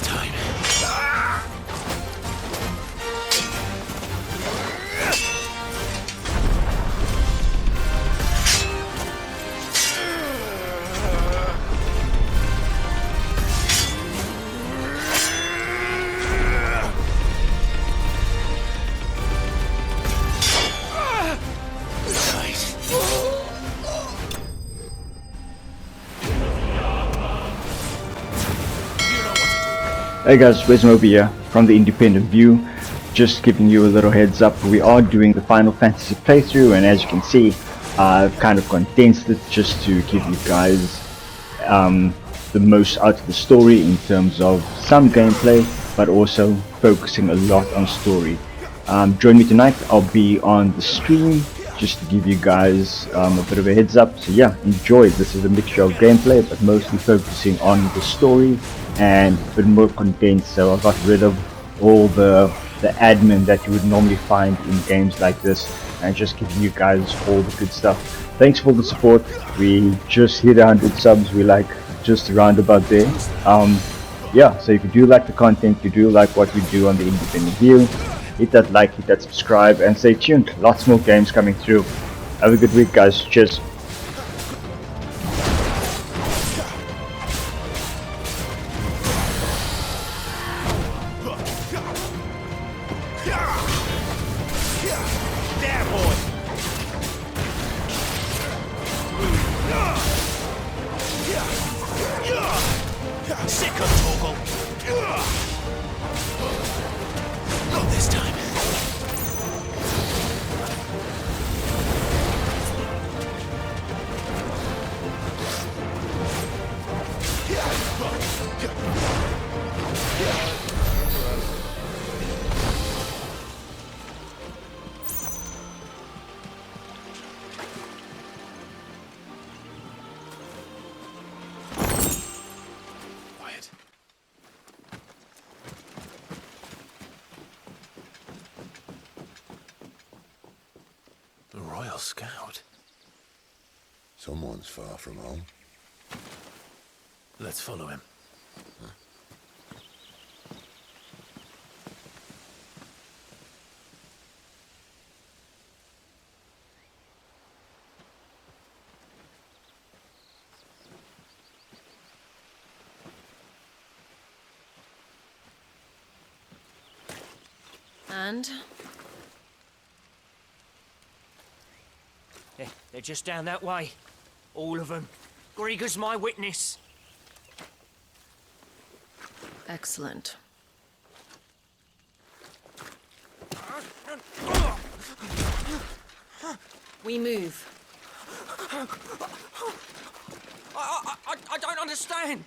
time. Hey guys, Wes over here from the Independent View. Just giving you a little heads up, we are doing the Final Fantasy playthrough, and as you can see, I've kind of condensed it just to give you guys the most out of the story in terms of some gameplay, but also focusing a lot on story. Join me tonight, I'll be on the stream just to give you guys a bit of a heads up. So yeah, enjoy. This is a mixture of gameplay, but mostly focusing on the story and a bit more condensed. So I got rid of all the admin that you would normally find in games like this, and just giving you guys all the good stuff. Thanks for the support. We just hit 100 subs. We like just around about there. Yeah, so if you do like the content, you do like what we do on the Independent View, hit that like, hit that subscribe, and stay tuned. Lots more games coming through. Have a good week, guys. Cheers. Not this time. Quiet. The Royal Scout. Someone's far from home. Let's follow him. And? They're just down that way. All of them. Grieger's my witness. Excellent. We move. I don't understand.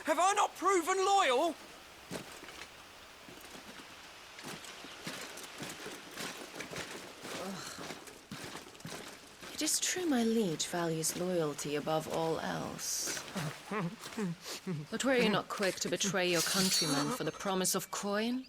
Have I not proven loyal? It is true my liege values loyalty above all else. But were you not quick to betray your countrymen for the promise of coin?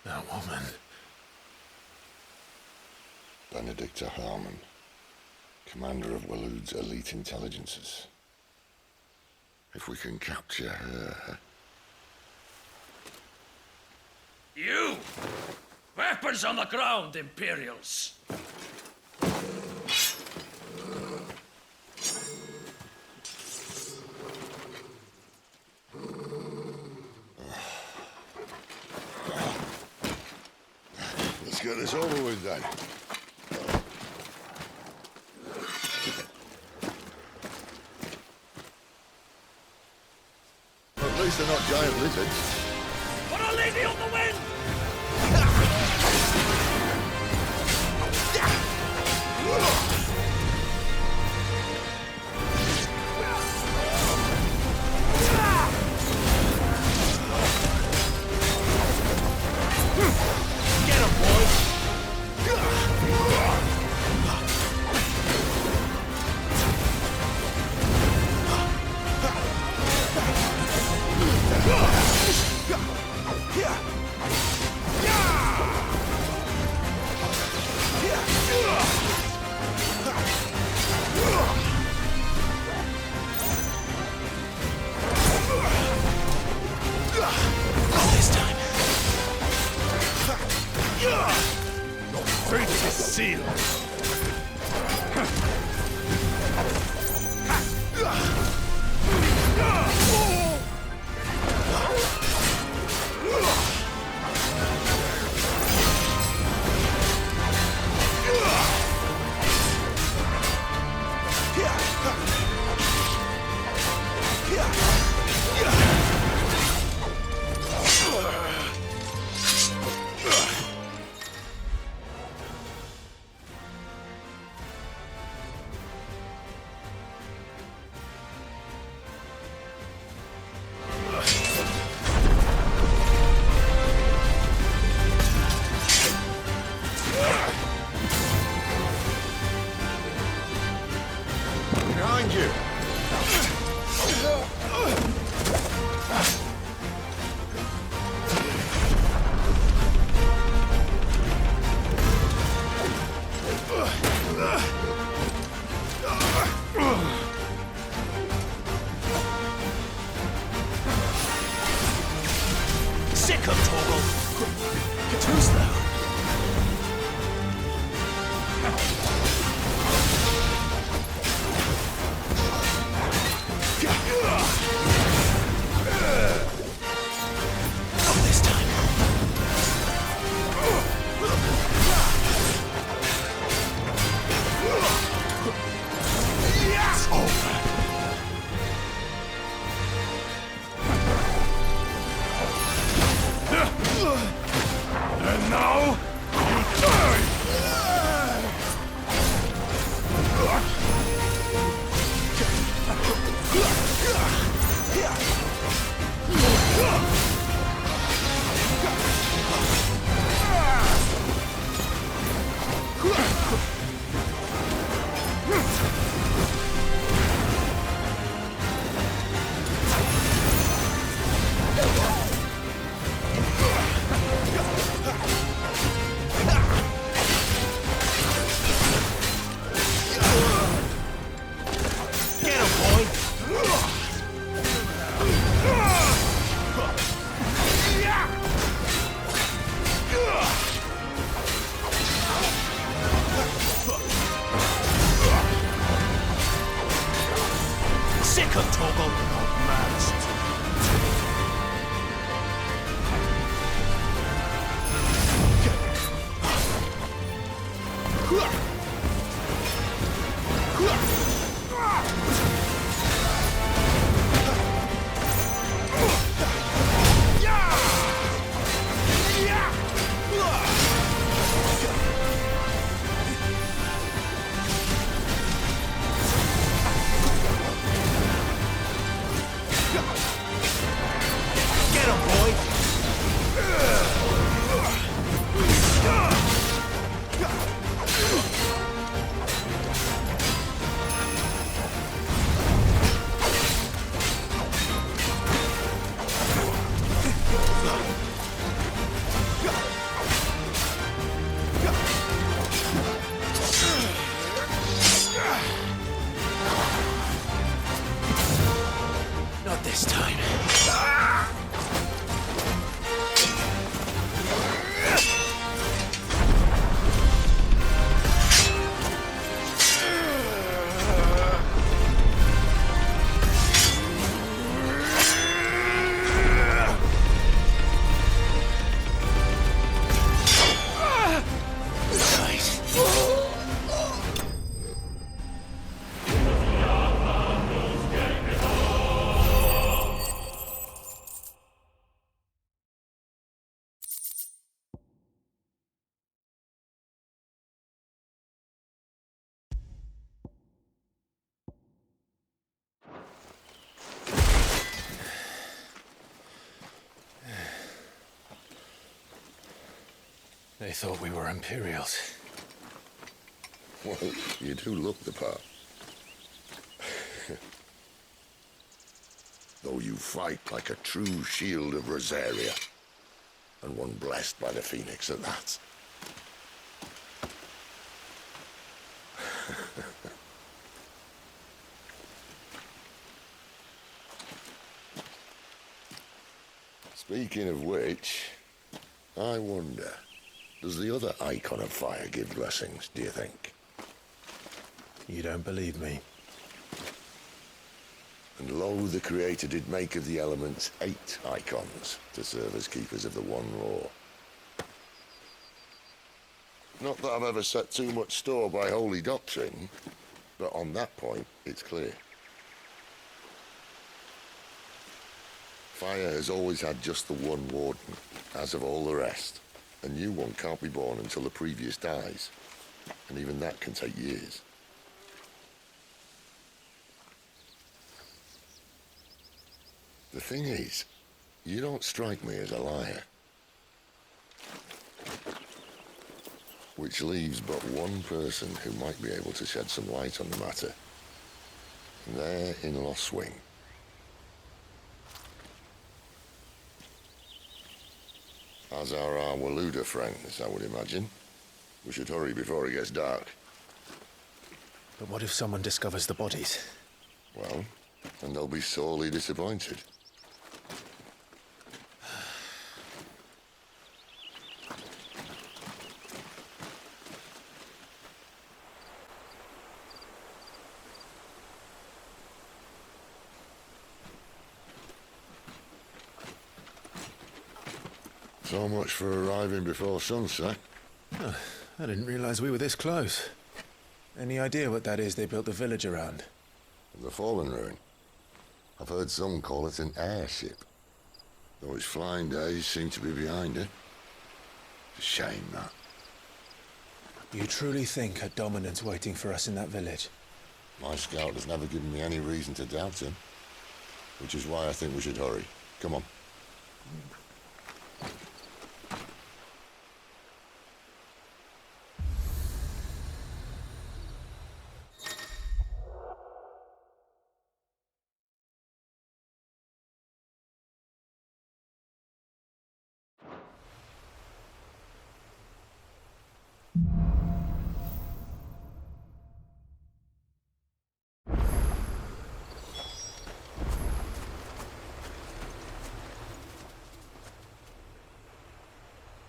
That woman. Benedicta Harmon, commander of Waloed's elite intelligences. If we can capture her... You! Weapons on the ground, Imperials! Let's get this over with then. At least they're not giant lizards. Put a lady on the wind! Get him, boys! Fate is sealed. Behind you! Sick of Torgal. Who's thou? Not this time. It's over. And now, you die! Get him, boy! Sick of Torgal. Outmatched. Get him, boy! Not this time. Nice. They thought we were Imperials. Well, you do look the part. Though you fight like a true shield of Rosaria. And one blessed by the Phoenix at that. Speaking of which, I wonder, Does the other icon of fire give blessings, do you think? You don't believe me? And lo, the Creator did make of the elements 8 icons to serve as keepers of the one law. Not that I've ever set too much store by holy doctrine, but on that point, it's clear. Fire has always had just the one warden, as of all the rest. A new one can't be born until the previous dies, and even that can take years. The thing is, you don't strike me as a liar. Which leaves but one person who might be able to shed some light on the matter. And they're in Lost Swing. As are our Waluda friends, I would imagine. We should hurry before it gets dark. But what if someone discovers the bodies? Well, and they'll be sorely disappointed. So much for arriving before sunset. I didn't realize we were this close. Any idea what that is they built the village around? The Fallen Ruin. I've heard some call it an airship. Though its flying days seem to be behind it. It's a shame, that. You truly think a dominant's waiting for us in that village? My scout has never given me any reason to doubt him. Which is why I think we should hurry. Come on.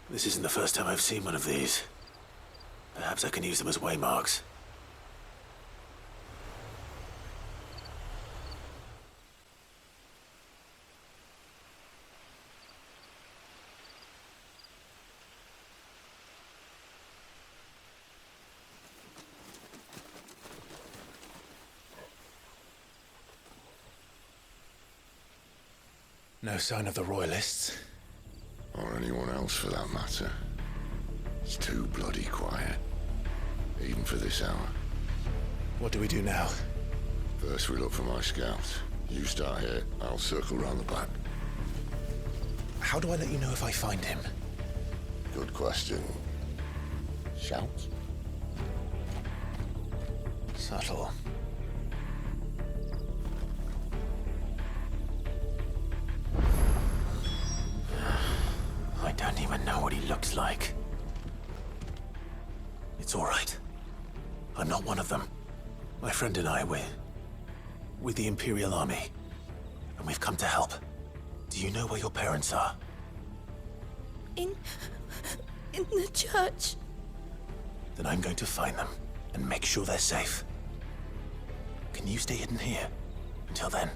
This isn't the first time I've seen one of these. Perhaps I can use them as waymarks. No sign of the Royalists. Or anyone else for that matter. It's too bloody quiet. Even for this hour. What do we do now? First we look for my scout. You start here, I'll circle round the back. How do I let you know if I find him? Good question. Shout? Subtle. I don't even know what he looks like. It's all right. I'm not one of them. My friend and I, we're with the Imperial Army. And we've come to help. Do you know where your parents are? In the church. Then I'm going to find them and make sure they're safe. Can you stay hidden here until then?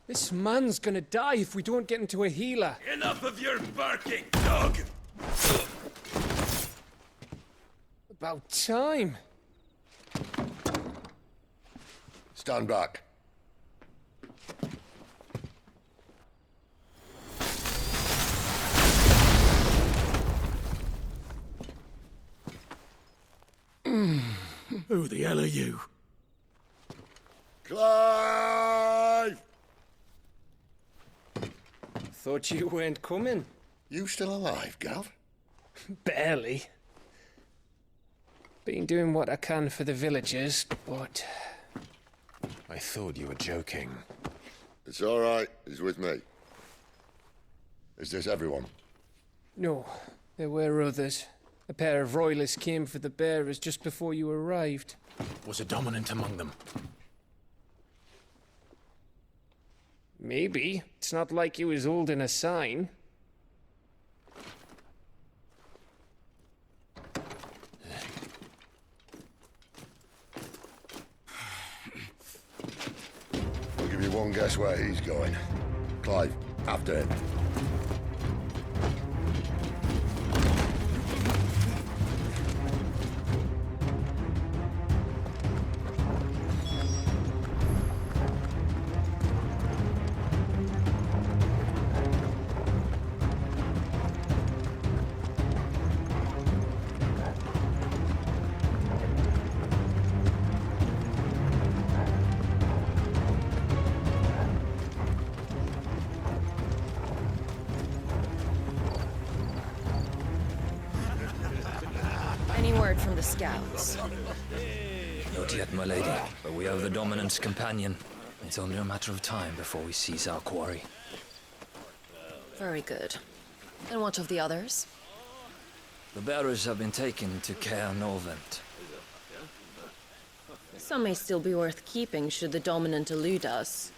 This man's gonna die if we don't get into a healer. Enough of your barking, dog! About time. Stand back. Who the hell are you? Clive! Thought you weren't coming. You still alive, Gav? Barely. Been doing what I can for the villagers, but... I thought you were joking. It's all right. He's with me. Is this everyone? No, there were others. A pair of royalists came for the bearers just before you arrived. Was a dominant among them? Maybe. It's not like he was holding a sign. I'll give you one guess where he's going. Clive, after him. Any word from the scouts? Not yet, my lady, but we have the Dominant's companion. It's only a matter of time before we seize our quarry. Very good. And what of the others? The bearers have been taken to Caer Norvent. Some may still be worth keeping should the dominant elude us.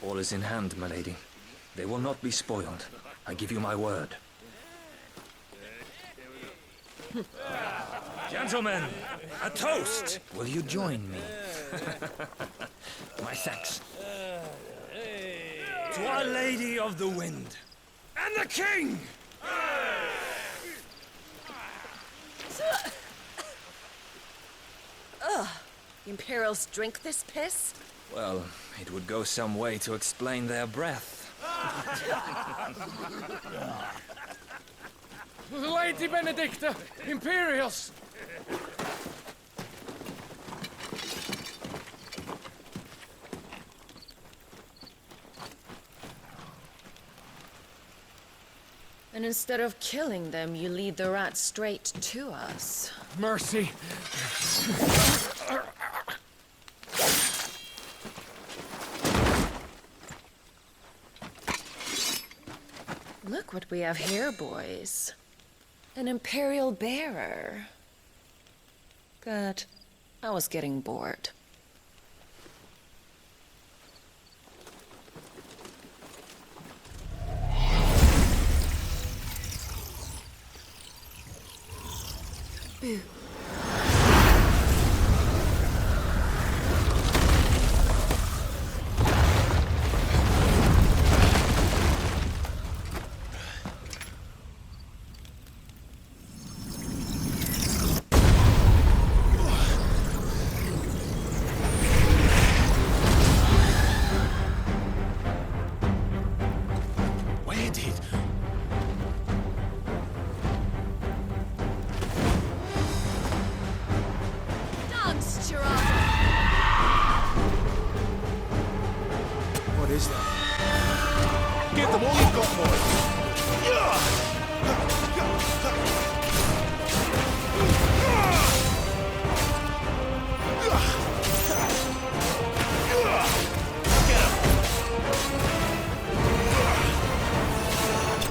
All is in hand, my lady. They will not be spoiled. I give you my word. Gentlemen, a toast! Will you join me? My thanks. To Our Lady of the Wind. And the King! The Imperials drink this piss? Well, it would go some way to explain their breath. Lady Benedicta! Imperials! And instead of killing them, you lead the rats straight to us. Mercy! Look what we have here, boys. An Imperial bearer. Good. I was getting bored. Boo. Where did? Dance, Gerard! What is that? Give them all you've got, boys!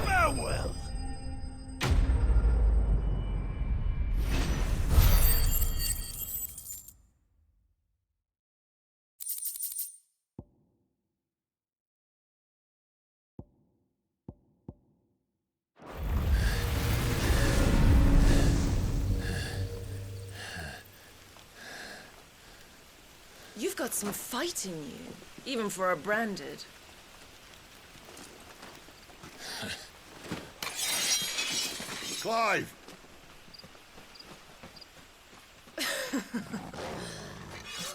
Farewell! You've got some fight in you, even for a branded. Clive!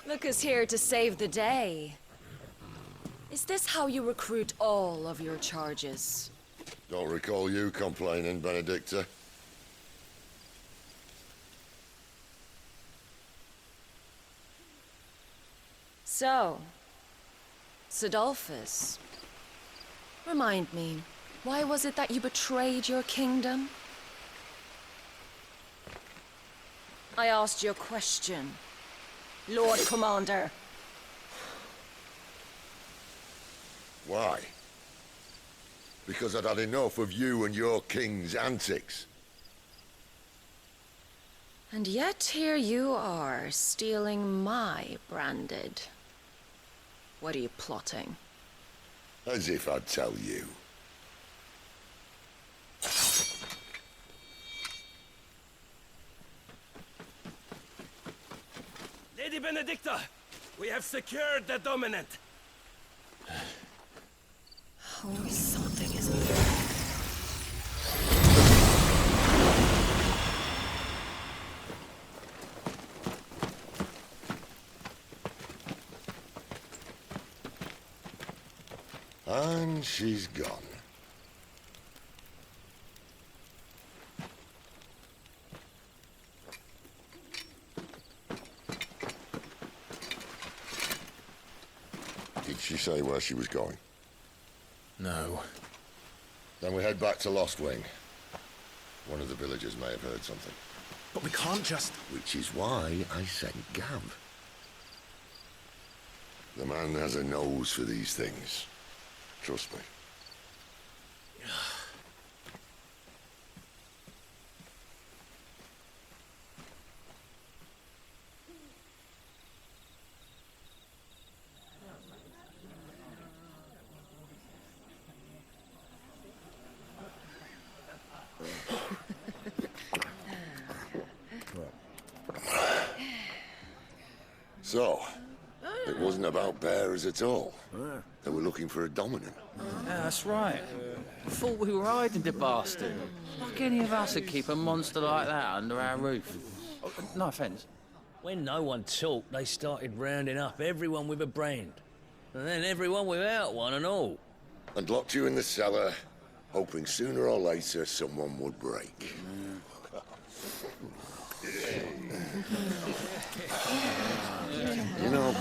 Look who's here to save the day. Is this how you recruit all of your charges? Don't recall you complaining, Benedicta. So, Sidolphus, remind me, Why was it that you betrayed your kingdom? I asked you a question, Lord Commander. Why? Because I'd had enough of you and your king's antics. And yet here you are, stealing my branded. What are you plotting? As if I'd tell you. Lady Benedicta, we have secured the dominant. Oh, something is there. And she's gone. Did she say where she was going? No. Then we head back to Lost Wing. One of the villagers may have heard something. But we can't just... Which is why I sent Gav. The man has a nose for these things. Trust me. So, it wasn't about bearers at all. They were looking for a dominant. Yeah, that's right. Thought we were hiding the bastard. Like any of us would keep a monster like that under our roof. Oh, no offence. When no one talked, they started rounding up everyone with a brand. And then everyone without one and all. And locked you in the cellar, hoping sooner or later someone would break. You know,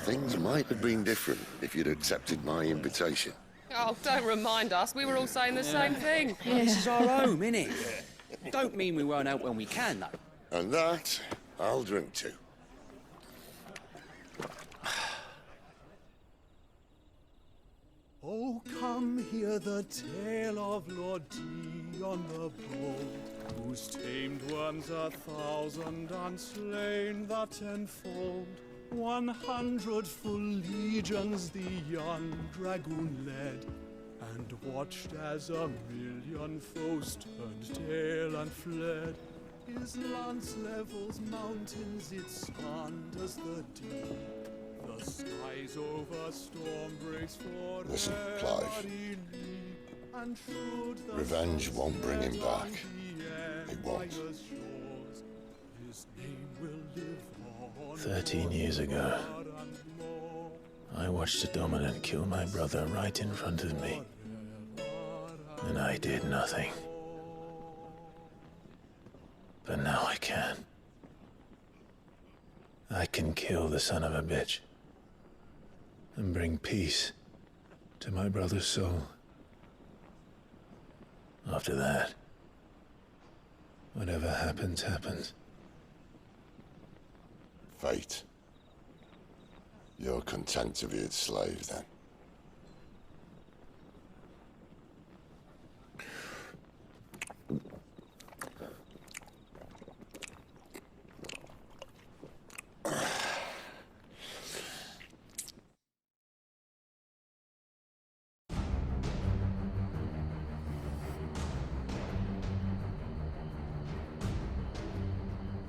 things might have been different if you'd accepted my invitation. Oh, don't remind us. We were all saying the same thing. This is our home, innit? Don't mean we won't out when we can, though. And that, I'll drink to. Oh, come hear the tale of Lord Dion the Bold, whose tamed worms 1,000 and slain the tenfold. 100 full legions the young dragoon led, and watched as 1,000,000 foes turned tail and fled. His lance levels mountains, it sanders the deep. The skies over storm breaks for Listen, Clive. Revenge won't bring him back. It won't. 13 years ago, I watched a dominant kill my brother right in front of me. And I did nothing. But now I can. I can kill the son of a bitch. And bring peace to my brother's soul. After that, whatever happens, happens. Fate. You're content to be its slave, then?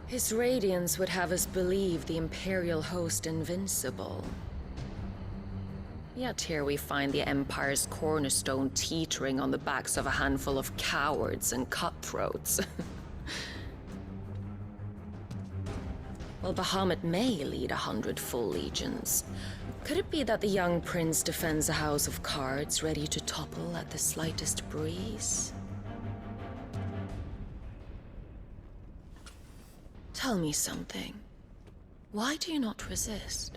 His radiance would have us believe the Imperial host invincible. Yet here we find the Empire's cornerstone teetering on the backs of a handful of cowards and cutthroats. Well, Bahamut may lead 100 full legions. Could it be that the young prince defends a house of cards ready to topple at the slightest breeze? Tell me something. Why do you not resist?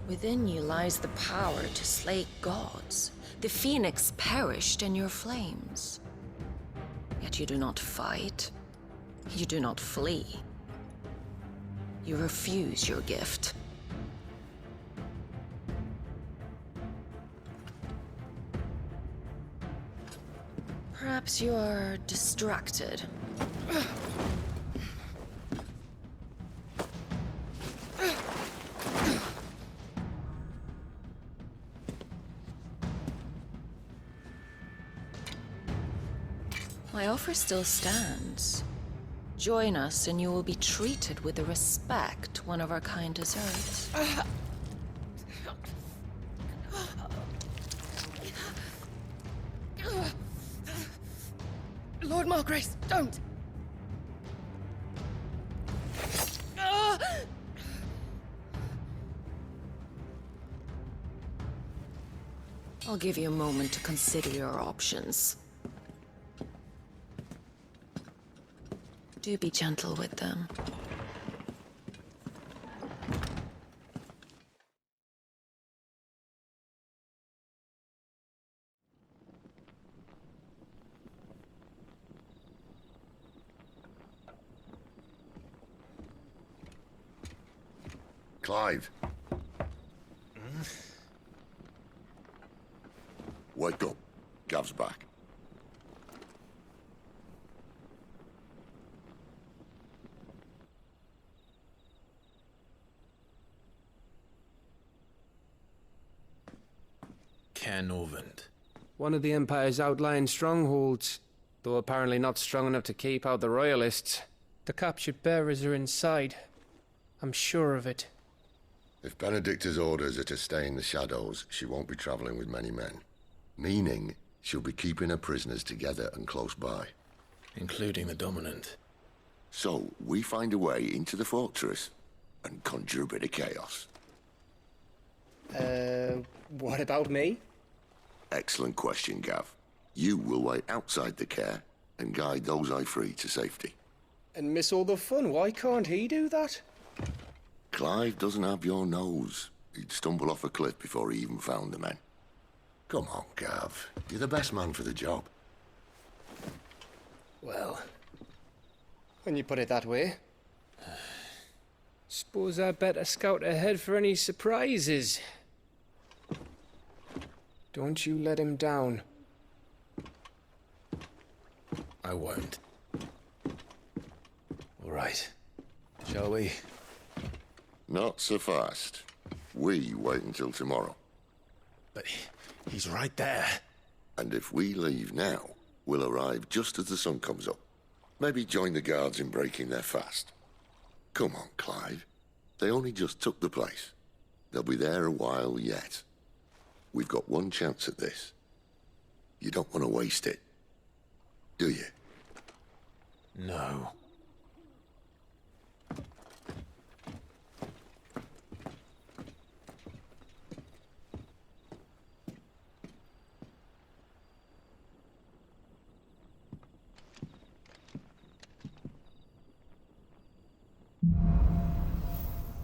Within you lies the power to slay gods. The phoenix perished in your flames. Yet you do not fight. You do not flee. You refuse your gift. Perhaps you are distracted. My offer still stands. Join us and you will be treated with the respect one of our kind deserves. Lord Margrace, don't! I'll give you a moment to consider your options. Do be gentle with them. Clive. Wake up. Gav's back. Norvend. One of the Empire's outlying strongholds, though apparently not strong enough to keep out the Royalists. The captured bearers are inside. I'm sure of it. If Benedicta's orders are to stay in the shadows, she won't be traveling with many men. Meaning, she'll be keeping her prisoners together and close by. Including the Dominant. So, we find a way into the fortress and conjure a bit of chaos. What about me? Excellent question, Gav. You will wait outside the care and guide those I free to safety. And miss all the fun. Why can't he do that? Clive doesn't have your nose. He'd stumble off a cliff before he even found the men. Come on, Gav. You're the best man for the job. Well, when you put it that way. Suppose I better scout ahead for any surprises. Don't you let him down. I won't. All right. Shall we? Not so fast. We wait until tomorrow. But he's right there. And if we leave now, we'll arrive just as the sun comes up. Maybe join the guards in breaking their fast. Come on, Clive. They only just took the place. They'll be there a while yet. We've got one chance at this. You don't want to waste it, do you? No.